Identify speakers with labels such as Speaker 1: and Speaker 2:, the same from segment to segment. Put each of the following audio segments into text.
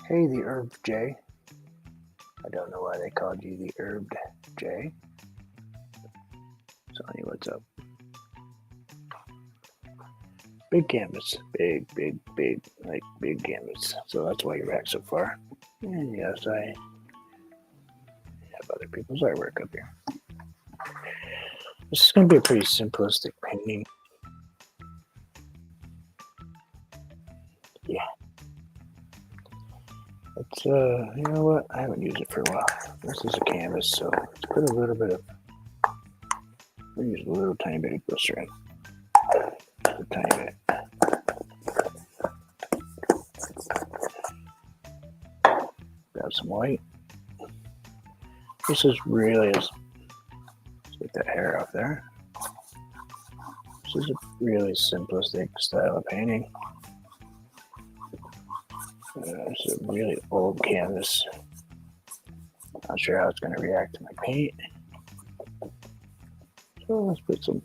Speaker 1: Hey, the Herb J. I don't know why they called you the Herb J. Tell you what's up. Big canvas. Big canvas. So that's why you're back so far. And yes, I have other people's artwork up here. This is going to be a pretty simplistic painting. Yeah. It's, you know what? I haven't used it for a while. This is a canvas, so let's put a little bit of, we'll use a little tiny bit of glycerin. A tiny bit. Grab some white. This is really, let's get that hair off there. This is a really simplistic style of painting. It's a really old canvas. Not sure how it's going to react to my paint. So let's put a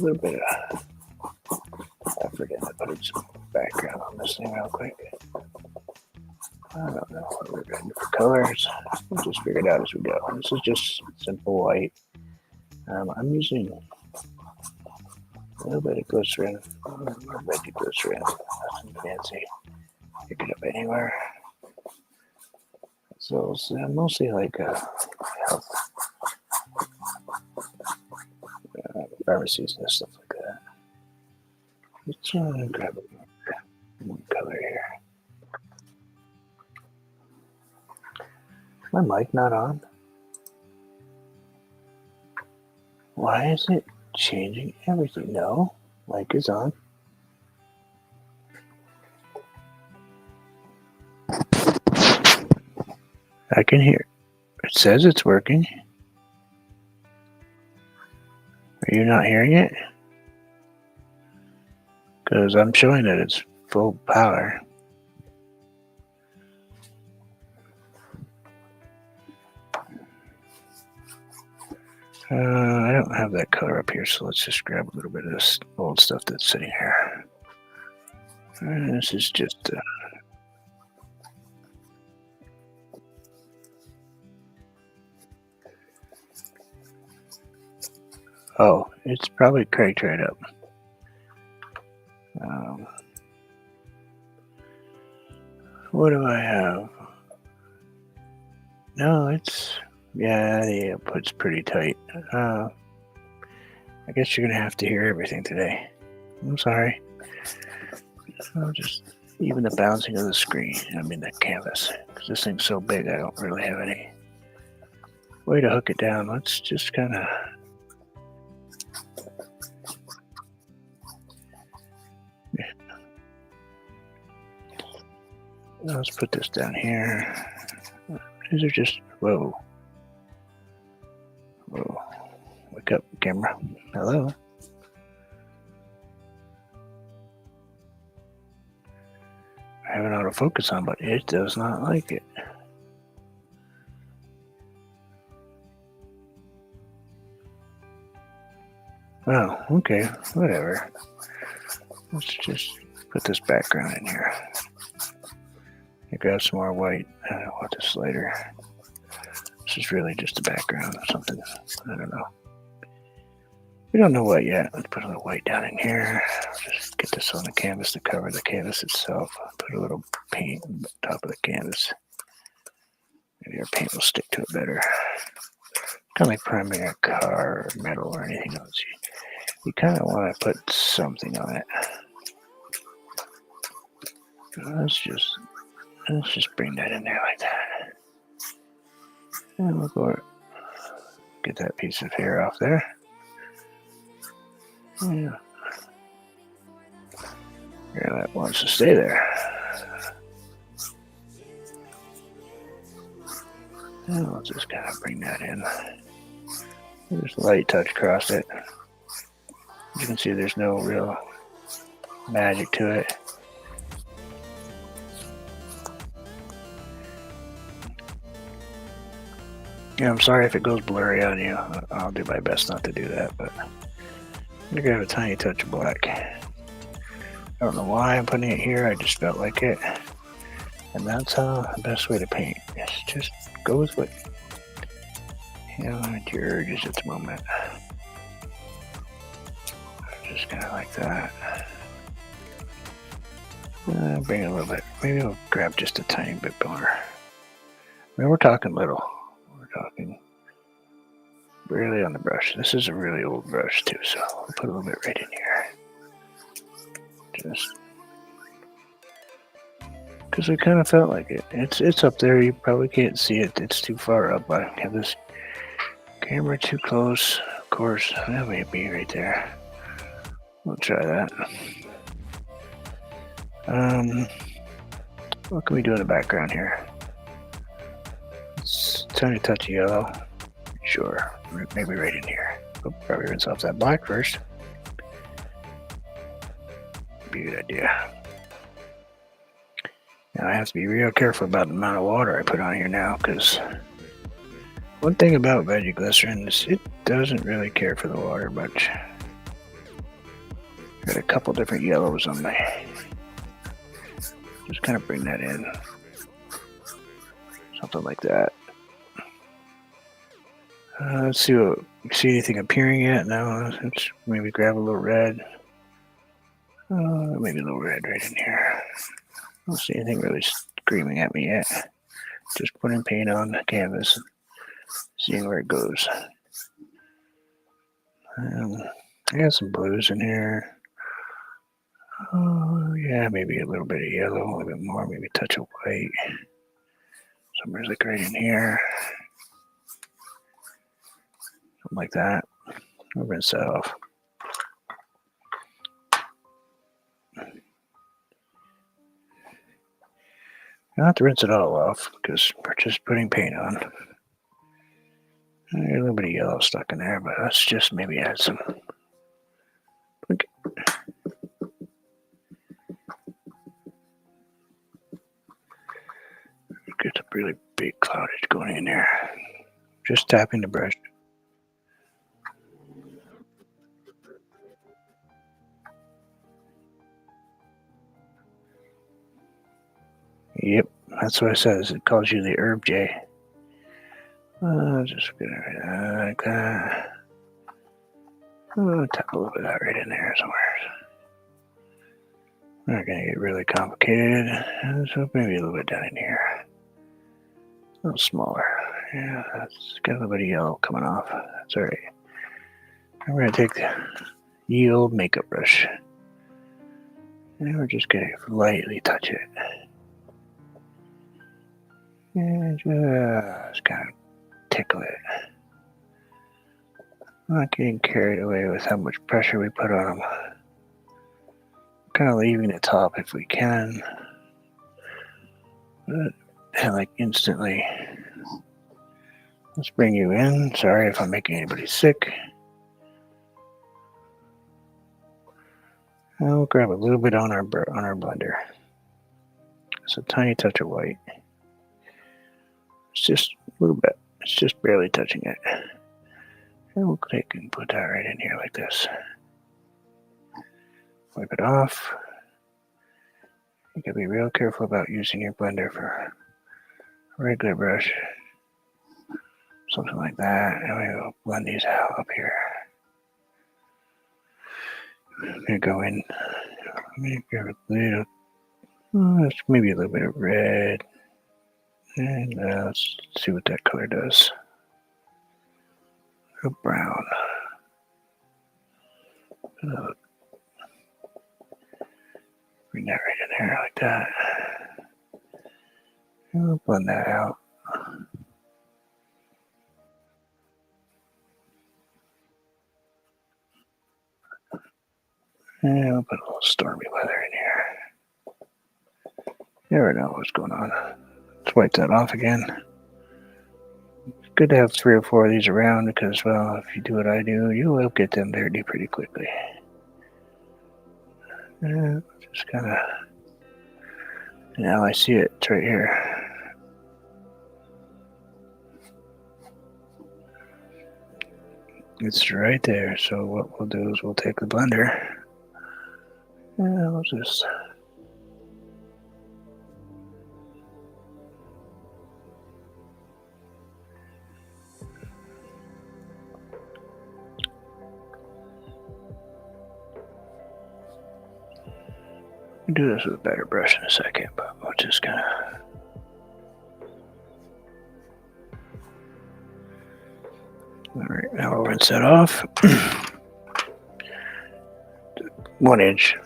Speaker 1: little bit of, I forget to put some background on this thing real quick. I don't know what we're going to do for colors. We'll just figure it out as we go. This is just simple white. I'm using a little bit of glycerin, a little bit of glycerin, nothing fancy. Pick it up anywhere. So it's mostly like health pharmacies and stuff like that. Let's grab one color here. Is my mic not on? Why is it changing everything? No, mic is on. I can hear. It says it's working. Are you not hearing it? Because I'm showing that it's full power. I don't have that color up here, so let's just grab a little bit of this old stuff that's sitting here. This is just oh, it's probably cracked right up. What do I have? No, it's, yeah, the output's pretty tight. I guess you're going to have to hear everything today. I'm sorry. I'll just even the bouncing of the screen, I mean the canvas, because this thing's so big I don't really have any way to hook it down. Let's just kind of let's put this down here. These are just, whoa. Wake up, camera. Hello. I have an autofocus on, but it does not like it. Oh, okay, whatever. Let's just put this background in here. I grab some more white. I don't want this later. This is really just a background of something. I don't know. We don't know what yet. Let's put a little white down in here. Just get this on the canvas to cover the canvas itself. Put a little paint on the top of the canvas. Maybe our paint will stick to it better. Kind of like priming a car or metal or anything else. You kind of want to put something on it. Let's just bring that in there like that. And we'll go get that piece of hair off there. Yeah, that wants to stay there. And we'll just kind of bring that in. Just light touch across it. You can see there's no real magic to it. Yeah, I'm sorry if it goes blurry on you. I'll do my best not to do that, but I'm gonna grab a tiny touch of black. I don't know why I'm putting it here, I just felt like it. And that's the best way to paint. Is just go with what your urges at the moment. Just kind of like that. Bring it a little bit. Maybe I'll grab just a tiny bit more. I mean, we're talking little. We're talking barely on the brush. This is a really old brush too, so I'll put a little bit right in here. Just because I kind of felt like it. It's up there. You probably can't see it. It's too far up. I have this camera too close. Of course, that may be right there. We'll try that. What can we do in the background here? It's tiny touch of yellow. Sure, maybe right in here. We'll probably rinse off that black first. Be a good idea. Now I have to be real careful about the amount of water I put on here now, because one thing about veggie glycerin is it doesn't really care for the water much. Got a couple different yellows on my. Just kind of bring that in. Something like that. Let's see what see anything appearing yet. No, let's maybe grab a little red. Maybe a little red right in here. I don't see anything really screaming at me yet. Just putting paint on the canvas, seeing where it goes. I got some blues in here. Oh, yeah, maybe a little bit of yellow, a little bit more, maybe a touch of white. Somewhere's like right in here. Something like that. I'll rinse that off. I don't have to rinse it all off because we're just putting paint on. A little bit of yellow stuck in there, but let's just maybe add some. Okay. Get a really big cloudage going in there. Just tapping the brush. Yep, that's what it says. It calls you the herb J. Just gonna like that. Tap a little bit of that right in there somewhere. We're not gonna get really complicated. So maybe a little bit down in here. A little smaller. Yeah, that's got a little bit of yellow coming off. That's all right. I'm gonna take the ye old makeup brush. And we're just gonna lightly touch it. And just kind of tickle it. Not getting carried away with how much pressure we put on them. Kind of leaving the top if we can. But like instantly. Let's bring you in. Sorry if I'm making anybody sick. I'll grab a little bit on our blender. It's a tiny touch of white. It's just a little bit. It's just barely touching it. And we'll take and put that right in here like this. Wipe it off. You gotta be real careful about using your blender for a regular brush. Something like that. And we'll blend these out up here. I'm gonna go in. Maybe grab a little. Maybe a little bit of red. And let's see what that color does. A brown. Bring that right in there like that. And we'll blend that out. And we'll put a little stormy weather in here. You never know what's going on. Let's wipe that off again. It's good to have 3 or 4 of these around because, well, if you do what I do, you will get them dirty pretty quickly. And just kind of. Now I see it. It's right here. It's right there. So what we'll do is we'll take the blender and we'll just We'll do this with a better brush in a second, but we'll just kind of. Alright, now we'll rinse that off. 1 inch.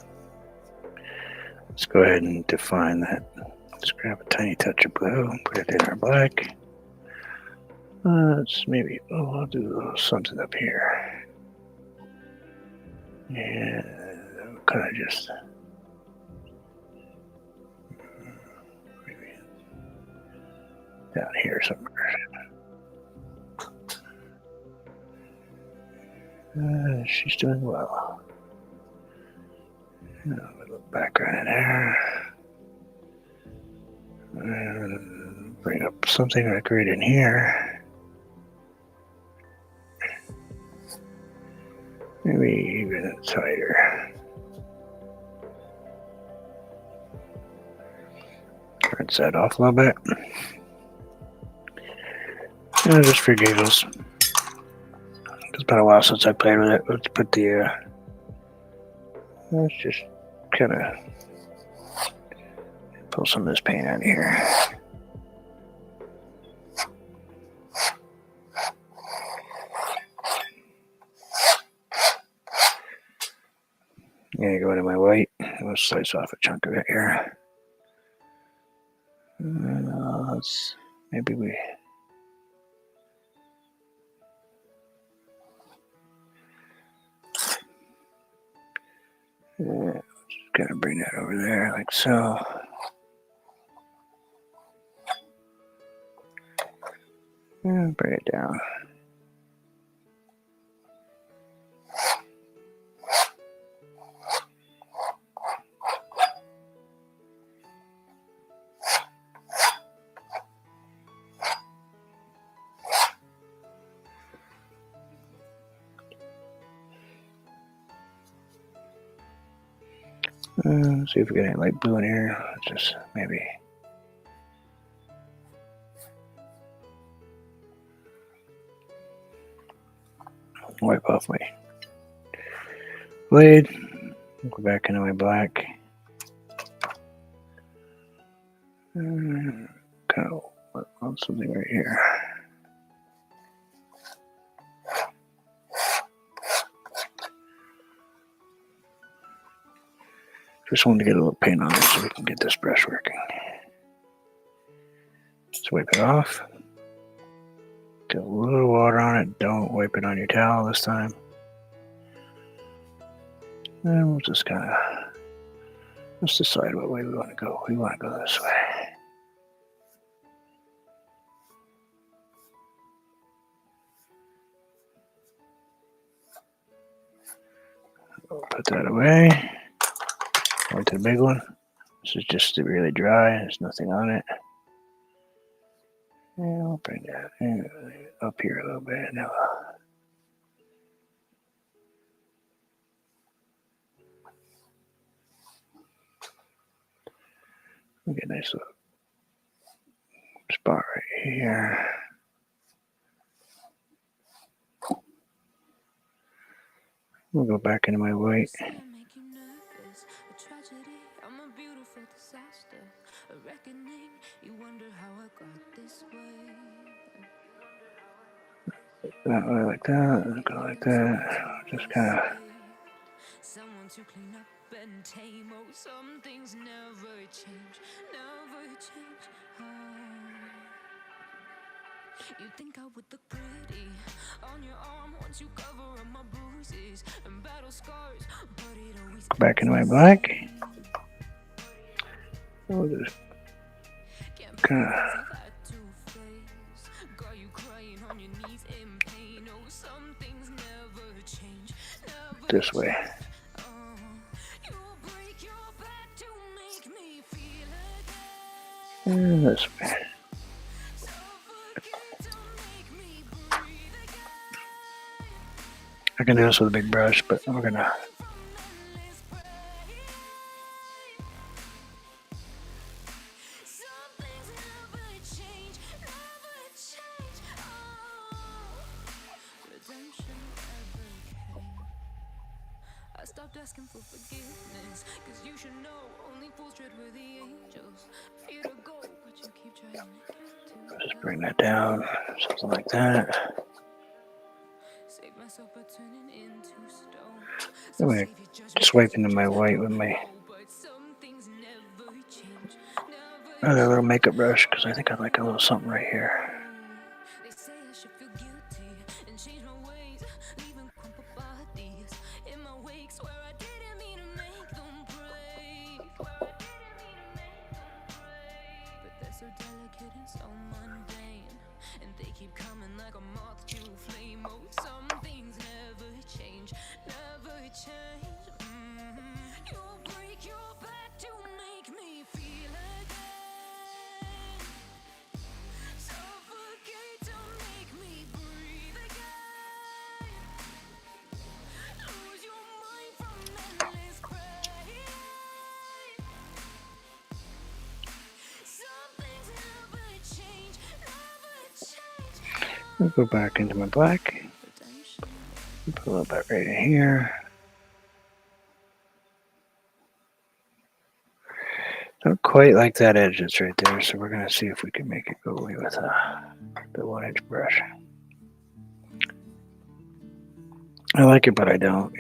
Speaker 1: Let's go ahead and define that. Let's grab a tiny touch of blue, put it in our black. Let's maybe, I'll do a little something up here. And kind of just maybe down here somewhere. She's doing well. A little background in there. And bring up something like right in here. Maybe even tighter. Rinse that off a little bit. And just for giggles. It's been a while since I played with it. Let's put the, let's just kind of pull some of this paint out of here. Yeah, go into my white. I'll slice off a chunk of it here. Let's maybe we. Yeah, just kind of bring that over there like so. And bring it down. See if we get any light blue in here. Just maybe. Wipe off my blade. Go back into my black. Kind of want something right here. Just wanted to get a little paint on it so we can get this brush working. Let's wipe it off. Get a little water on it. Don't wipe it on your towel this time. And we'll just kind of, let's decide what way we want to go. We want to go this way. We'll put that away. Right to the big one. This is just really dry. There's nothing on it. And I'll bring that up here a little bit. Now, we'll get a nice little spot right here. We'll go back into my white. That way like that, go like that. Just kind of. Someone to clean up and tame. Oh, some things never change, never change. You think I would look pretty on your arm once you cover up my bruises and battle scars, but it always back into my black. We'll just kind of this way. And this way. I can do this with a big brush, but we're gonna. I stopped asking for forgiveness, 'cause you should know Just bring that down, something like that. I'm going to swipe into my white with my other little makeup brush because I think I like a little something right here. I'll go back into my black. Put a little bit right in here. Don't quite like that edge that's right there, so we're going to see if we can make it go away with the 1-inch brush. I like it, but I don't,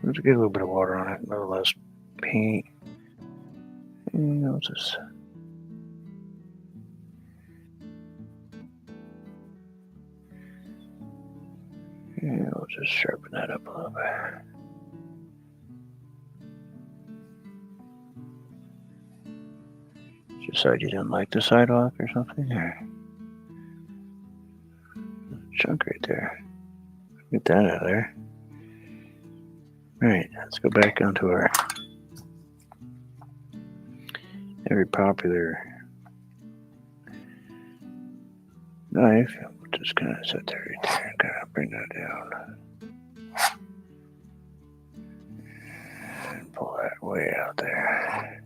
Speaker 1: Let's get a little bit of water on it, a little less paint. And I'll just... Yeah, we'll just sharpen that up a little bit. Just so you didn't like the sidewalk or something? Or chunk right there. Get that out of there. Alright, let's go back onto our very popular knife. We're just going to set that right there and kind of bring that down. And pull that way out there.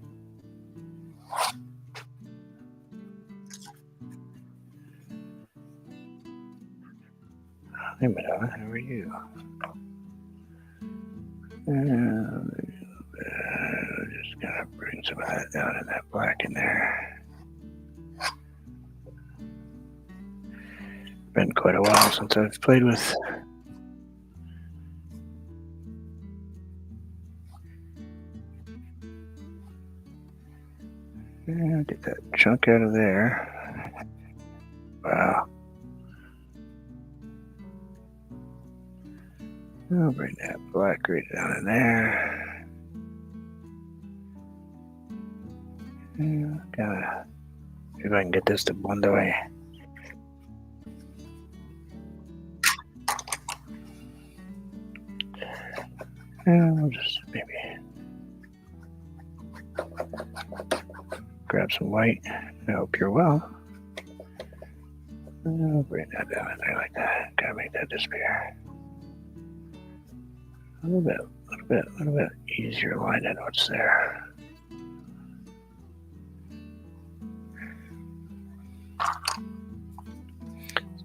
Speaker 1: Hey, Madonna, how are you? Just gonna bring some of that down in that black in there. Been quite a while since I've played with get that chunk out of there. Wow. I'll bring that black right down in there. Gotta see if I can get this to blend away. I'll just maybe grab some white. I hope you're well. I'll bring that down in there like that. Gotta make that disappear. A little bit easier line than what's there.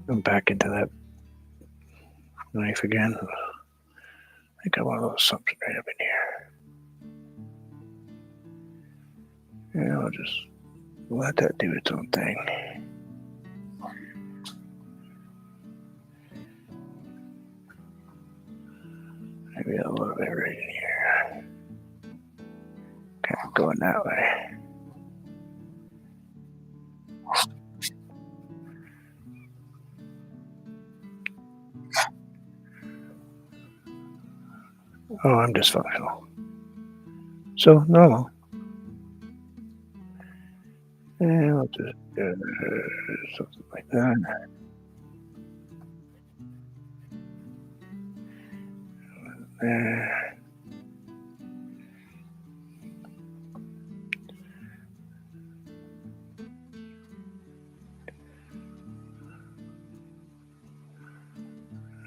Speaker 1: I'm back into that knife again. I think I want a little something right up in here. Yeah, I'll just let that do its own thing. Maybe a little bit right in here. Kind of going that way. Oh, I'm dysfunctional. So normal. And I'll just do something like that. There.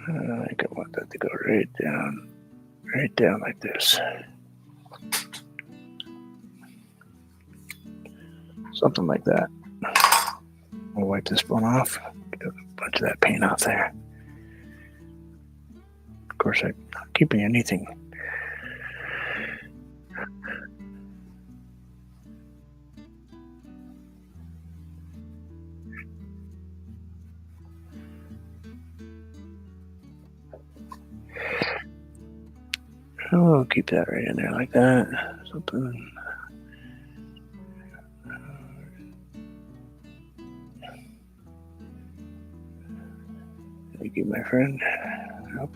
Speaker 1: I think I want that to go right down like this. Something like that. I'll wipe this one off. Get a bunch of that paint off there. Of course, I'm not keeping anything. we'll keep that right in there like that. Something. Thank you, my friend. I hope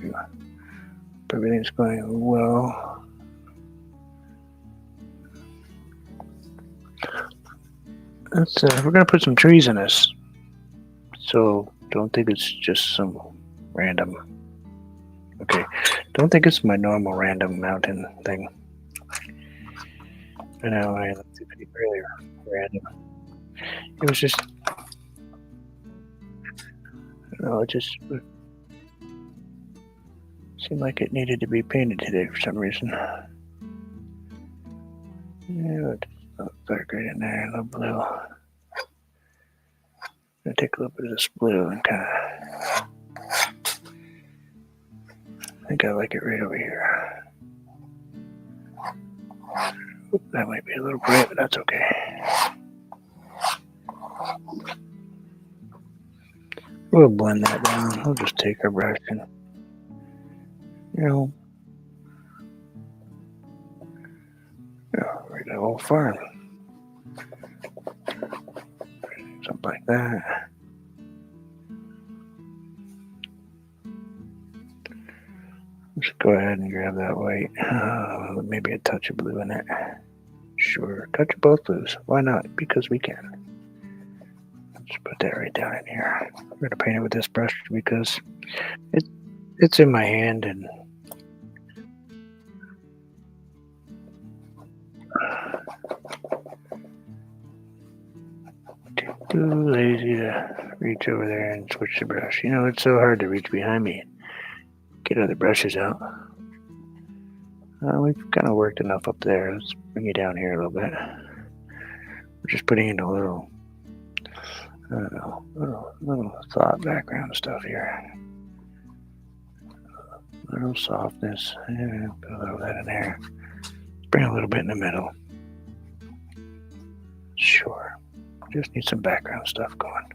Speaker 1: everything's going well. We're gonna put some trees in this, so don't think it's just some random. Okay, don't think it's my normal random mountain thing. I know I looked at it earlier. Random. It was just. No, it just seemed like it needed to be painted today for some reason. Yeah, dark right in there, a little blue. I'm gonna take a little bit of this blue and kind of. I think I like it right over here. Oop, that might be a little bright, but that's okay. We'll blend that down. We'll just take our brush and, right the whole farm. Something like that. Just go ahead and grab that white. Maybe a touch of blue in it. Sure, touch of both blues. Why not? Because we can. Let's put that right down in here. I'm gonna paint it with this brush because it's in my hand and too lazy to reach over there and switch the brush. It's so hard to reach behind me and get other brushes out. We've kind of worked enough up there. Let's bring you down here a little bit. We're just putting in a little, I don't know, little thought background stuff here. A little softness. Yeah, put a little of that in there. Bring a little bit in the middle. Sure. Just need some background stuff going.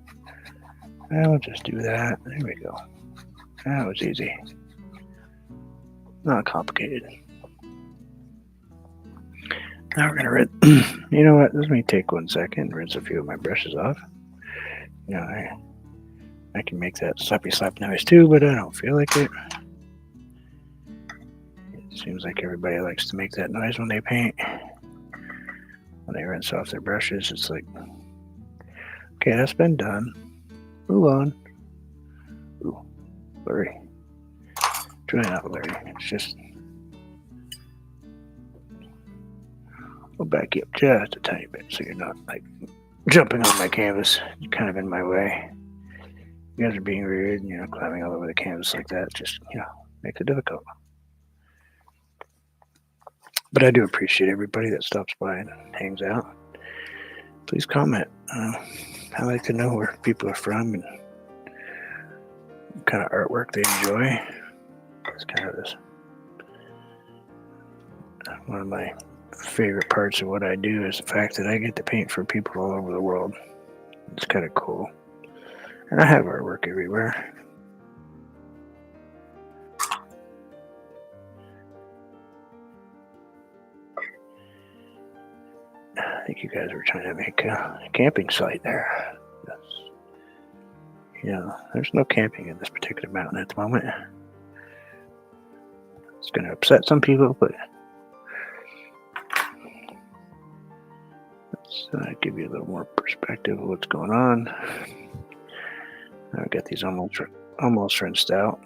Speaker 1: I'll just do that. There we go. That was easy. Not complicated. Now we're gonna rinse. You know what? Let me take 1 second and rinse a few of my brushes off. I can make that slappy slap noise too, but I don't feel like it. It seems like everybody likes to make that noise when they paint. When they rinse off their brushes, it's like, okay, that's been done. Move on. Ooh, blurry. It's really not blurry. It's just. I'll back you up just a tiny bit so you're not like jumping on my canvas. You're kind of in my way. You guys are being weird and climbing all over the canvas like that. Just makes it difficult. But I do appreciate everybody that stops by and hangs out. Please comment. I like to know where people are from and what kind of artwork they enjoy. It's kind of this. One of my favorite parts of what I do is the fact that I get to paint for people all over the world. It's kind of cool. And I have artwork everywhere. I think you guys were trying to make a camping site there. There's no camping in this particular mountain at the moment. It's going to upset some people, but let's give you a little more perspective of what's going on. I've got these almost rinsed out.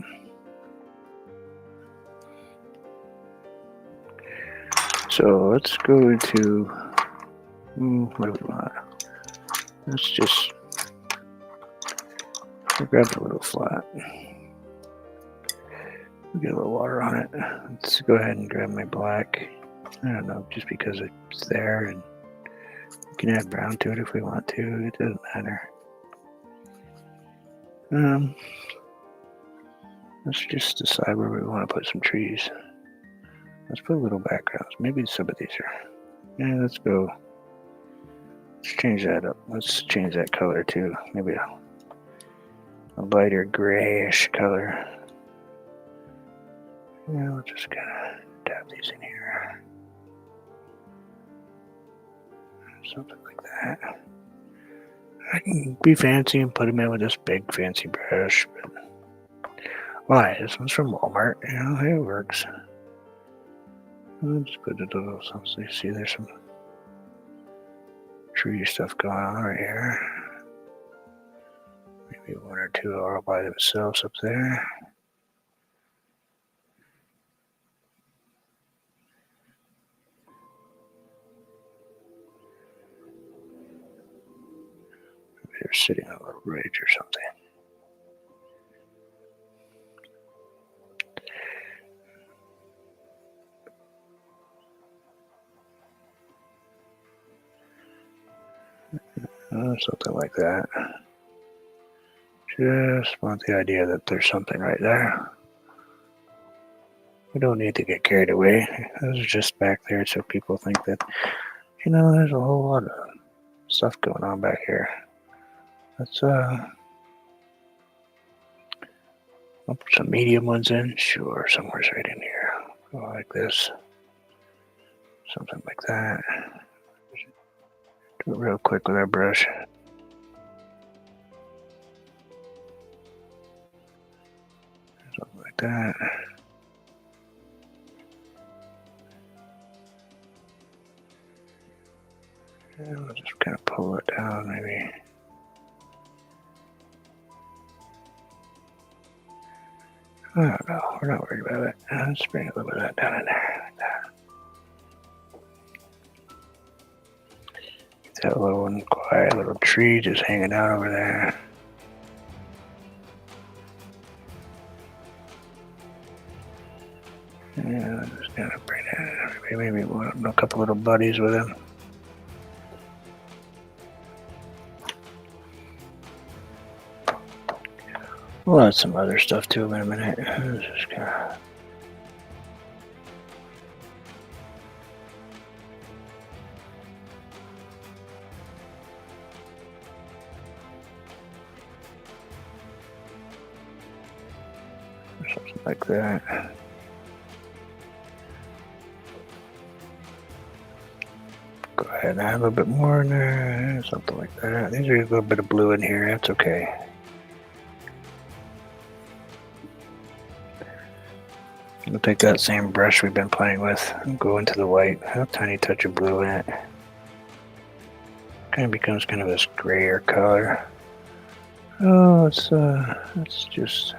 Speaker 1: So let's go to what do we want? Let's just grab a little flat. We get a little water on it. Let's go ahead and grab my black. I don't know, just because it's there, and we can add brown to it if we want to. It doesn't matter. Let's just decide where we want to put some trees. Let's put little backgrounds. Maybe some of these are. Yeah, let's go. Let's change that up. Let's change that color too. Maybe a lighter grayish color. Yeah, we'll just kind of tap these in here. Something like that. I can be fancy and put them in with this big fancy brush, but why? This one's from Walmart. You know, it works. I'll just put a little something. See, there's some tree stuff going on right here. Maybe one or two all by themselves up there. Maybe they're sitting on a little ridge or something. Something like that. Just want the idea that there's something right there. We don't need to get carried away. This is just back there so people think that, you know, there's a whole lot of stuff going on back here. Let's I'll put some medium ones in. Sure, somewhere's right in here. Like this. Something like that. Do it real quick with our brush. Something like that. And we'll just kind of pull it down, maybe. I don't know. We're not worried about it. Let's bring a little bit of that down in there, like that. Get that little one quiet little tree just hanging out over there. Yeah, just kind of bring that. Maybe a couple little buddies with him. We'll add some other stuff to him in a minute. Just kind of. Something like that. Go ahead and add a little bit more in there. Something like that. These are a little bit of blue in here. That's okay. We'll take that same brush we've been playing with and go into the white. A tiny touch of blue in it. Kind of becomes kind of this grayer color. Oh, it's just.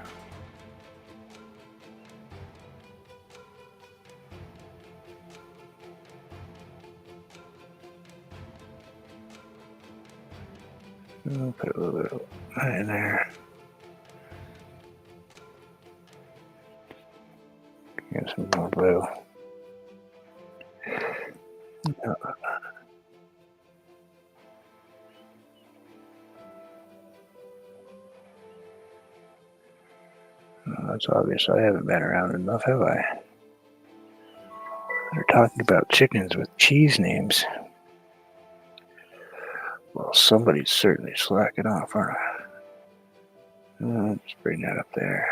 Speaker 1: I'll put a little bit right in there. Get some more blue. That's obvious. I haven't been around enough, have I? They're talking about chickens with cheese names. Well, somebody's certainly slacking off, aren't I? Let's bring that up there.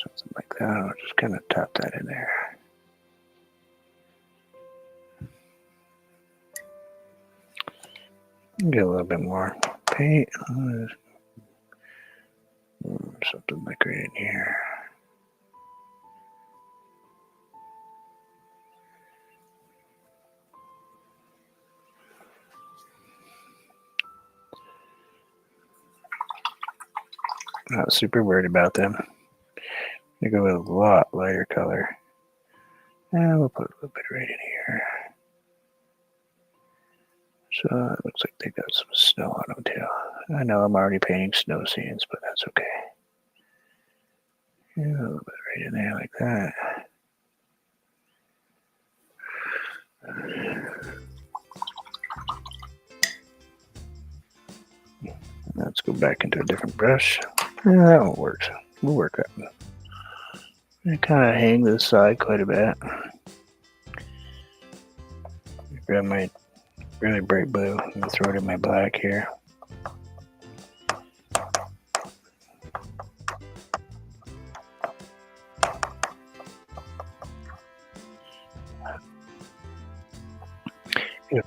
Speaker 1: Something like that. I'll just kind of tap that in there. Get a little bit more paint. Something like right in here. Not super worried about them. They go with a lot lighter color. And we'll put a little bit right in here. So it looks like they got some snow on them too. I know I'm already painting snow scenes, but that's okay. Yeah, a little bit right in there like that. Let's go back into a different brush. Yeah, that one works. We'll work that. I kind of hang to the side quite a bit. Grab my really bright blue and throw it in my black here. Yep.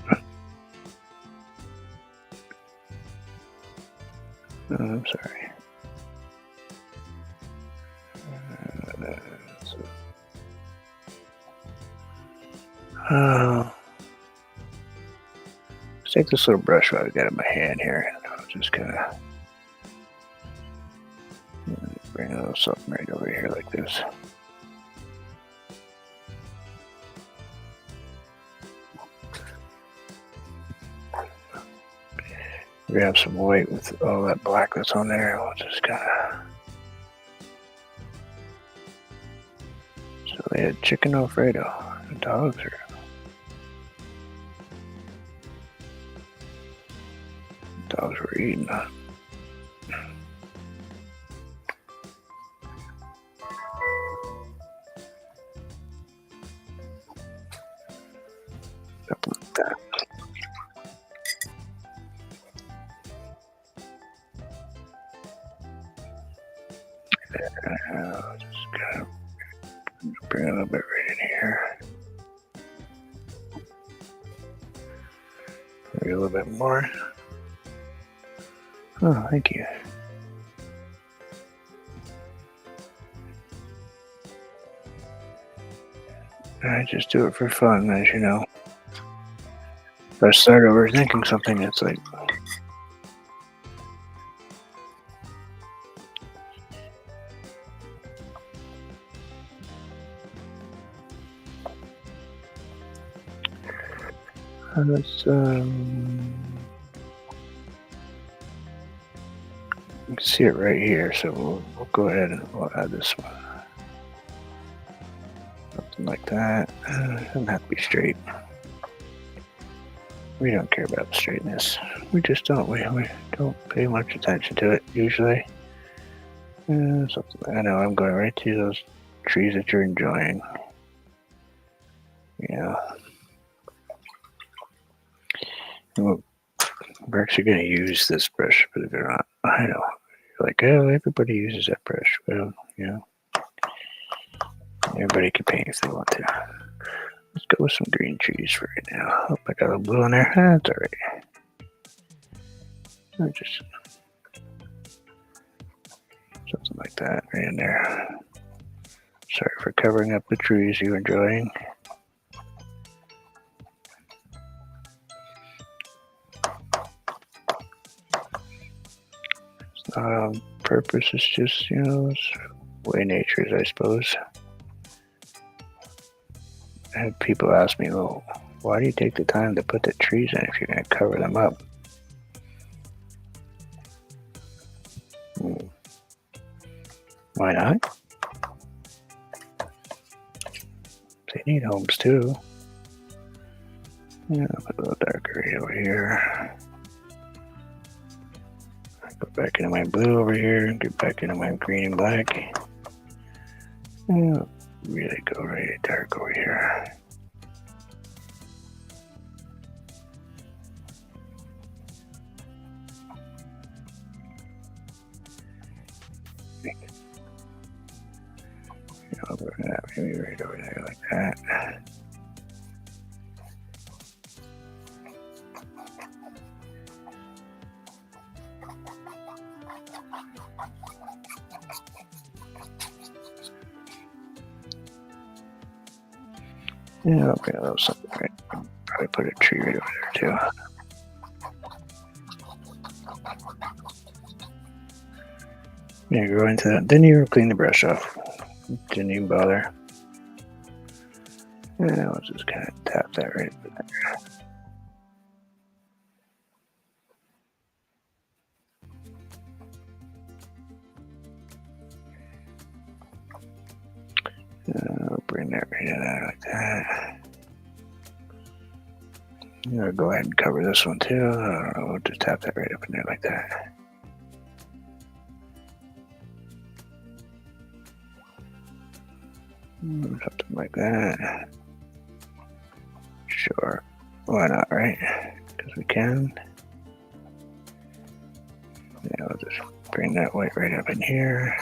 Speaker 1: Oh, I'm sorry. Let's take this little brush I've got in my hand here. I'll just kind of bring a little something right over here like this. We have some white with all that black that's on there. We'll just kind of. So they had chicken Alfredo. The dogs were eating that. Something like that. Just kind of bring a little bit right in here. Maybe a little bit more. Oh, thank you. I just do it for fun, as you know. If I start overthinking something, it's like. Let's you can see it right here, so we'll go ahead and we'll add this one. Something like that. It doesn't have to be straight. We don't care about the straightness. We just don't. We don't pay much attention to it usually. Something. I know I'm going right to those trees that you're enjoying. Yeah. We're actually going to use this brush, believe it or not. I know. You're like, oh, everybody uses that brush. Well, you know, everybody can paint if they want to. Let's go with some green trees for right now. Oh, I got a blue in there. That's all right. Just something like that right in there. Sorry for covering up the trees you're enjoying. It's not on purpose. It's just, you know, it's the way nature is, I suppose. I had people ask me, well, why do you take the time to put the trees in if you're going to cover them up? Why not? They need homes too. Yeah, put a little darker right over here. Go back into my blue over here and get back into my green and black. Yeah, really go right dark over here. Over that, maybe right over there like that. Yeah, I'll bring a little something right. Probably put a tree right over there too. Yeah, go into that. Didn't even clean the brush off. Didn't even bother. Yeah, let's just kind of tap that right over there. I'll bring that right in there like that. I'm gonna go ahead and cover this one too. I don't know, we'll just tap that right up in there like that. Something like that. Sure. Why not, right? Because we can. Yeah, I'll just bring that white right up in here.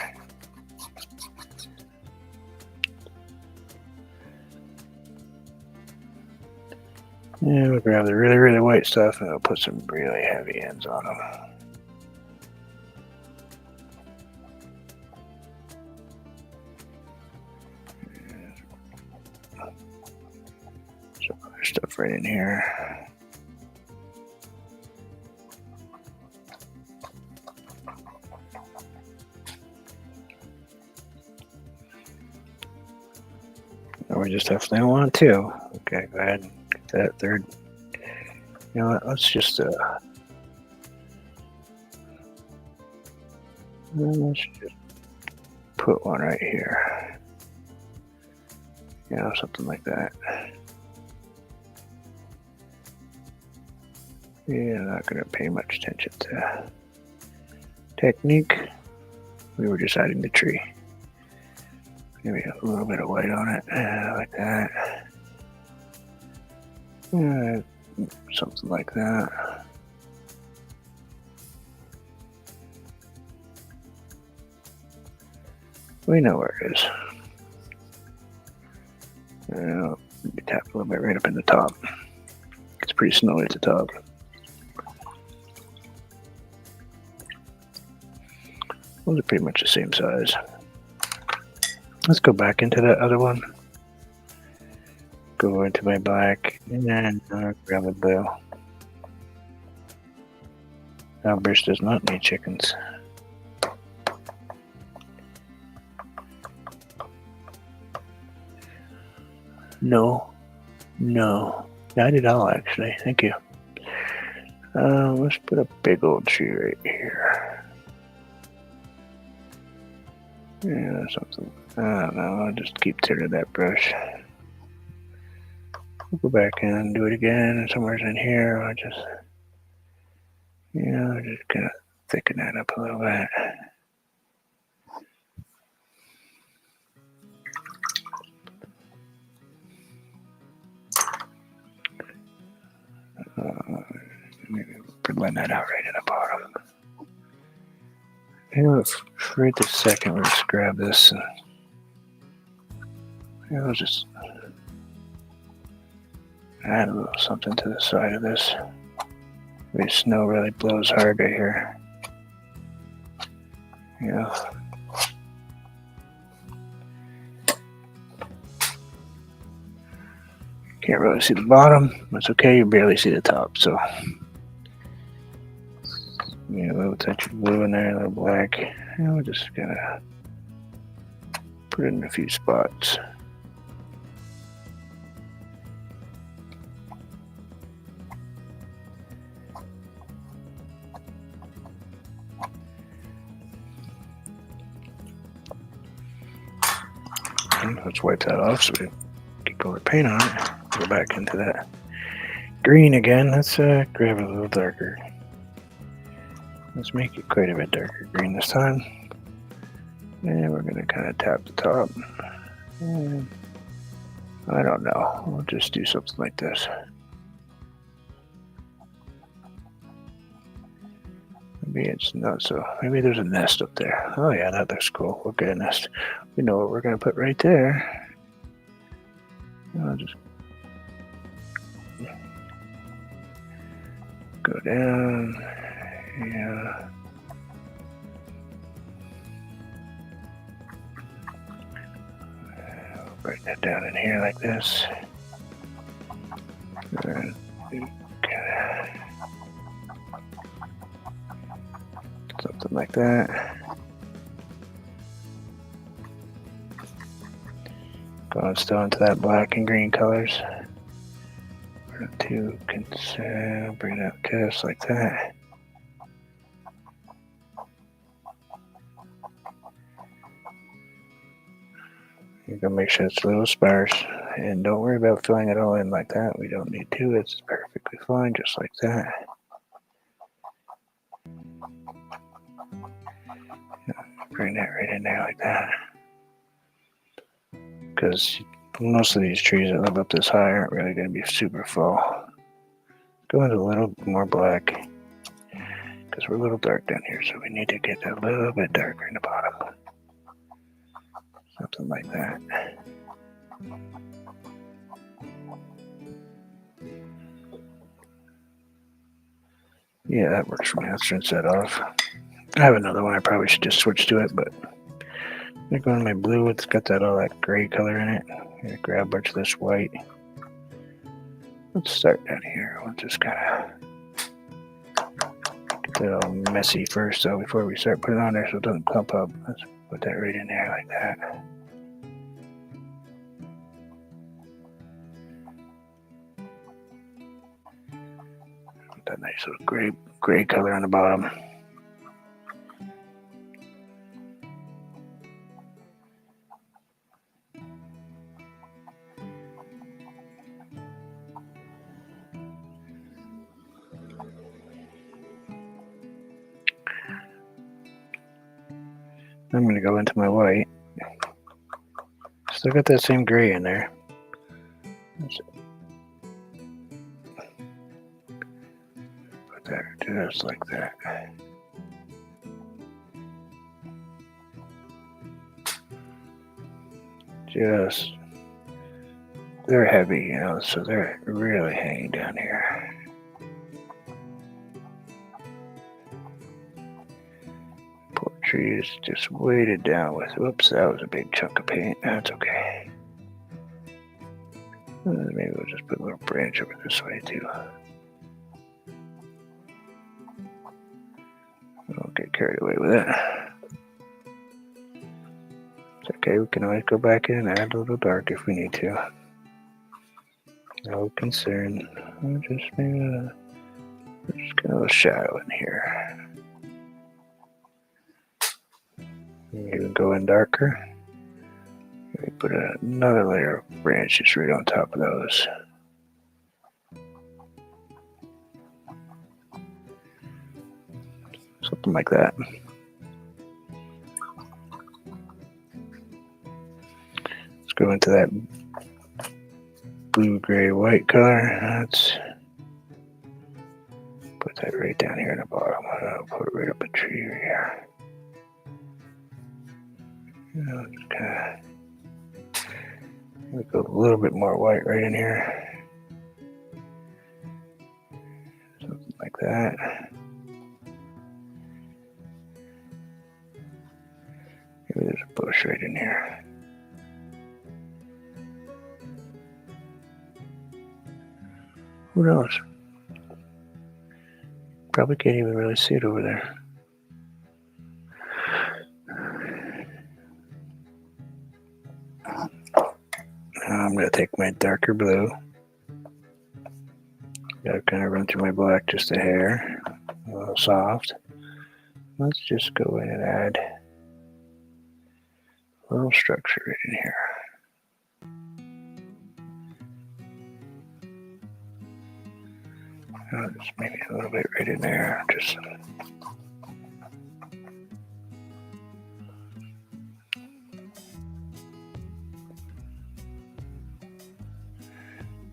Speaker 1: Yeah, we'll grab the really, really white stuff and we'll put some really heavy ends on them. Some other stuff right in here. And we just definitely want to. Okay, go ahead and get that third. You know what? Let's just put one right here. You know, something like that. Yeah, not going to pay much attention to technique. We were just adding the tree. Maybe a little bit of white on it, like that. Something like that. We know where it is. Tap a little bit right up in the top. It's pretty snowy at the top. Those are pretty much the same size. Let's go back into that other one. Go into my black and then grab a blue. Now Bruce does not need chickens. No, not at all actually. Thank you. Let's put a big old tree right here. Yeah, something. I don't know. I'll just keep turning that brush. We'll go back in and do it again. And somewhere in here, I'll just, just kind of thicken that up a little bit. Maybe blend that out right in the bottom. Right this second, let's grab this. I'll just add a little something to the side of this. The snow really blows hard right here. Yeah. Can't really see the bottom. That's okay. You barely see the top. So, a little touch of blue in there, a little black. And we're just gonna put it in a few spots. And let's wipe that off so we keep all the paint on it. Go back into that green again. Let's grab a little darker. Let's make it quite a bit darker green this time. And we're going to kind of tap the top. And I don't know. We'll just do something like this. Maybe it's not so. Maybe there's a nest up there. Oh yeah, that looks cool. We'll get a nest. We know what we're going to put right there. I'll just go down. Yeah. Break that down in here like this. And something like that. Going still into that black and green colors. Bring it up just like that. You're gonna make sure it's a little sparse, and don't worry about filling it all in like that. We don't need to. It's perfectly fine, just like that. Bring that right in there like that. Because most of these trees that live up this high aren't really going to be super full. Go into a little more black because we're a little dark down here, so we need to get a little bit darker in the bottom. Something like that. Yeah, that works for me. Let's rinse that off. I have another one. I probably should just switch to it, but I'm gonna go to my blue. It's got all that gray color in it. I'm gonna grab a bunch of this white. Let's start down here. We'll just kind of get that all messy first, though, before we start putting it on there, so it doesn't clump up. Let's put that right in there like that. That nice little gray color on the bottom. I'm going to go into my white. Still got that same gray in there. Put that just like that. They're heavy, you know, so they're really hanging down here. Poor tree is just weighted down with, whoops, that was a big chunk of paint. That's okay. Maybe we'll just put a little branch over this way too. Don't get carried away with it. It's okay, we can always go back in and add a little dark if we need to. No concern. Just maybe just get a little shadow in here. Even go in darker. Maybe put another layer of branches right on top of those. Something like that. Let's go into that blue, gray, white color. Let's put that right down here in the bottom. I'll put it right up a tree right here. Just kind of go a little bit more white right in here. Something like that. Maybe there's a bush right in here. Who knows? Probably can't even really see it over there. I'm going to take my darker blue. Gotta kind of run through my black just a hair. A little soft. Let's just go in and add a little structure right in here. Just maybe a little bit right in there. Just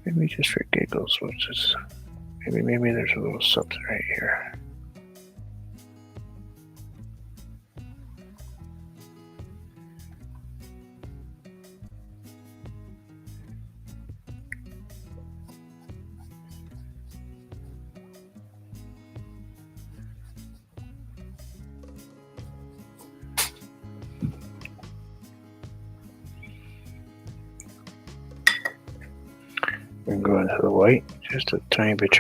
Speaker 1: maybe just for giggles, we'll just maybe there's a little something right here. We can go into the white, just a tiny bit. Now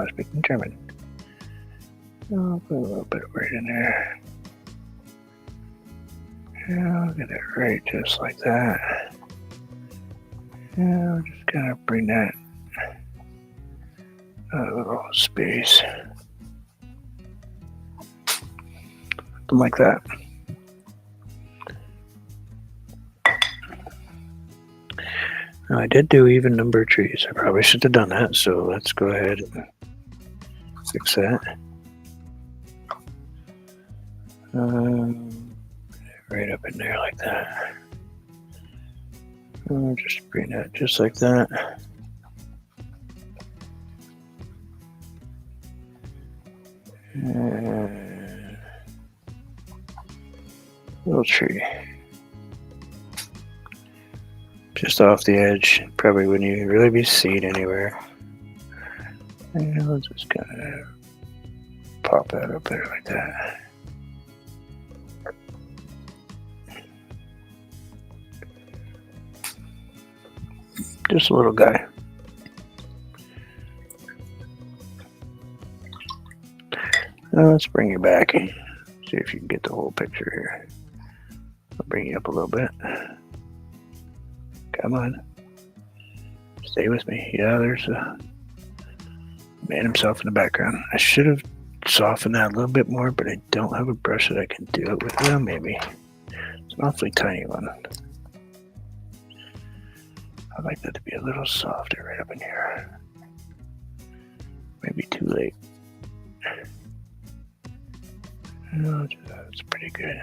Speaker 1: I'm speaking German. I'll put a little bit right in there. Yeah, I'll get it right just like that. Yeah, I'll just kind of bring that a little space. Something like that. Now, I did do even number trees. I probably should have done that, so let's go ahead and fix that. Right up in there like that. I'll just bring that just like that. And little tree. Just off the edge. Probably wouldn't even really be seen anywhere. And let's just kind of pop that up there like that. Just a little guy. Now let's bring you back. See if you can get the whole picture here. I'll bring you up a little bit. Come on. Stay with me. Yeah, there's a man himself in the background. I should have softened that a little bit more, but I don't have a brush that I can do it with. Well, maybe. It's an awfully tiny one. I'd like that to be a little softer right up in here. Maybe too late. No, that's pretty good.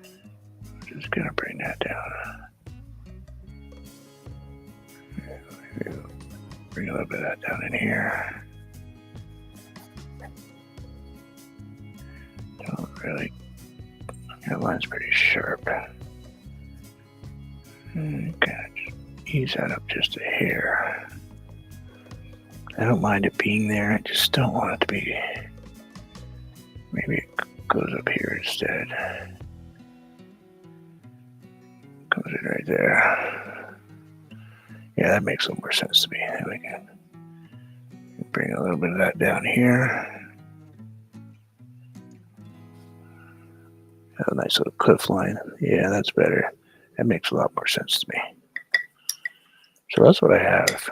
Speaker 1: I'm just gonna bring that down. Bring a little bit of that down in here. Don't really. That line's pretty sharp. Okay, just ease that up just a hair. I don't mind it being there. I just don't want it to be. Maybe it goes up here instead. Comes in right there. Yeah, that makes a little more sense to me. There we go. Bring a little bit of that down here. A nice little cliff line. Yeah, that's better. That makes a lot more sense to me. So that's what I have.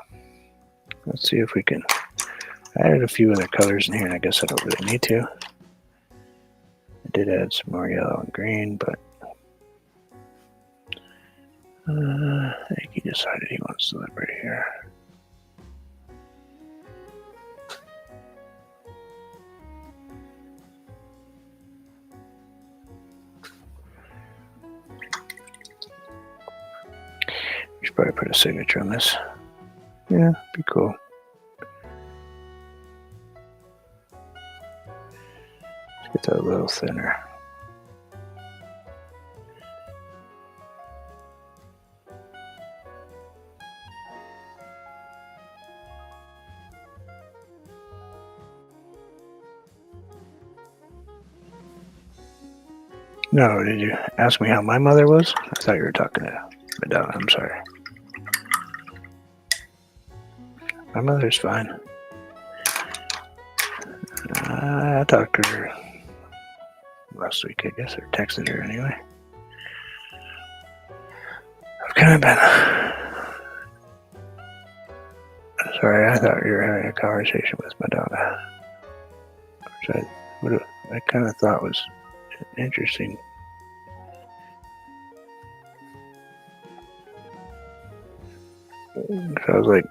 Speaker 1: Let's see if we can. I added a few other colors in here, and I guess I don't really need to. I did add some more yellow and green, but I think he decided he wants to live right here. We should probably put a signature on this. Yeah, be cool. Let's get that a little thinner. No, did you ask me how my mother was? I thought you were talking to Madonna. I'm sorry. My mother's fine. I talked to her last week, I guess, or texted her anyway. I've kind of been. Sorry, I thought you were having a conversation with Madonna, which I kind of thought was interesting. So I was like,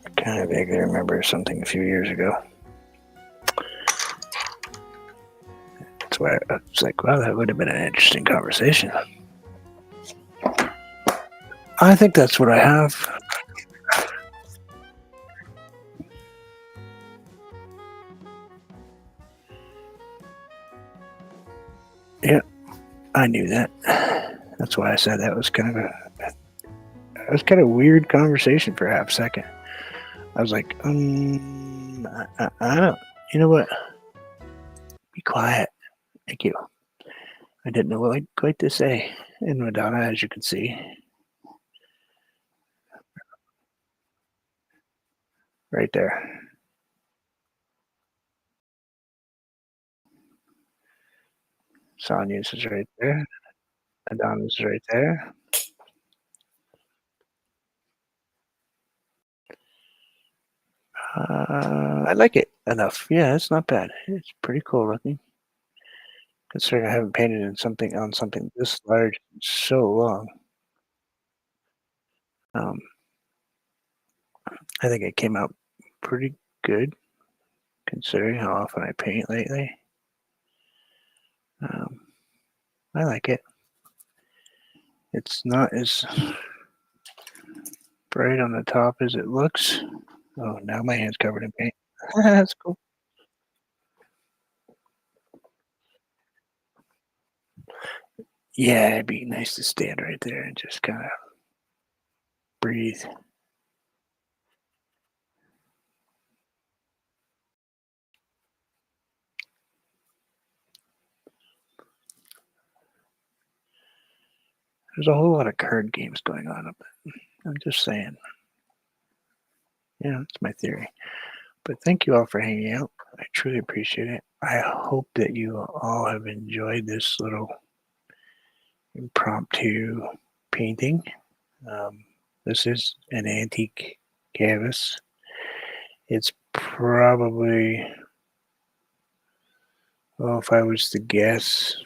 Speaker 1: I kind of vaguely remember something a few years ago. That's why I was like, wow, that would have been an interesting conversation. I think that's what I have. Yeah, I knew that. That's why I said that was kind of weird conversation for a half second. I was like, I don't. You know what? Be quiet. Thank you. I didn't know what quite to say. And Madonna, as you can see, right there. Sonia's is right there. Madonna's is right there. I like it enough. Yeah, it's not bad. It's pretty cool looking. Considering I haven't painted in something on something this large in so long. Um, I think it came out pretty good considering how often I paint lately. I like it. It's not as bright on the top as it looks. Oh, now my hand's covered in paint. That's cool. Yeah, it'd be nice to stand right there and just kind of breathe. There's a whole lot of card games going on up there. I'm just saying. Yeah, that's my theory. But thank you all for hanging out. I truly appreciate it. I hope that you all have enjoyed this little impromptu painting. Um, this is an antique canvas. It's probably, well, if I was to guess,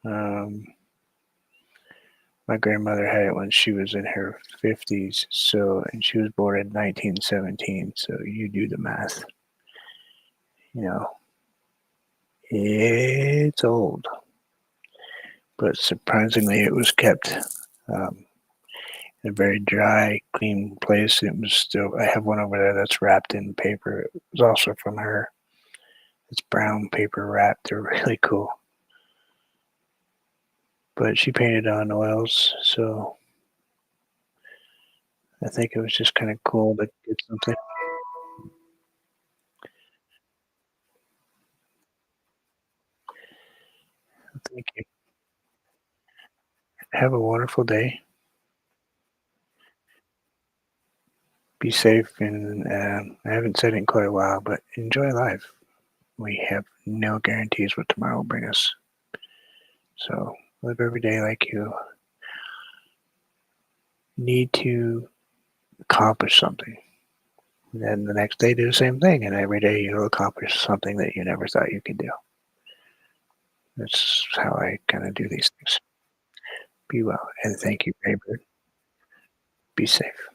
Speaker 1: um, my grandmother had it when she was in her 50s, so and she was born in 1917. So you do the math. You know, it's old, but surprisingly, it was kept um, in a very dry, clean place. It was still. I have one over there that's wrapped in paper. It was also from her. It's brown paper wrapped. They're really cool. But she painted on oils, so I think it was just kind of cool to get something. Thank you. Have a wonderful day. Be safe, and I haven't said it in quite a while, but enjoy life. We have no guarantees what tomorrow will bring us. So live every day like you need to accomplish something. And then the next day, do the same thing, and every day you'll accomplish something that you never thought you could do. That's how I kind of do these things. Be well, and thank you, Raybird. Be safe.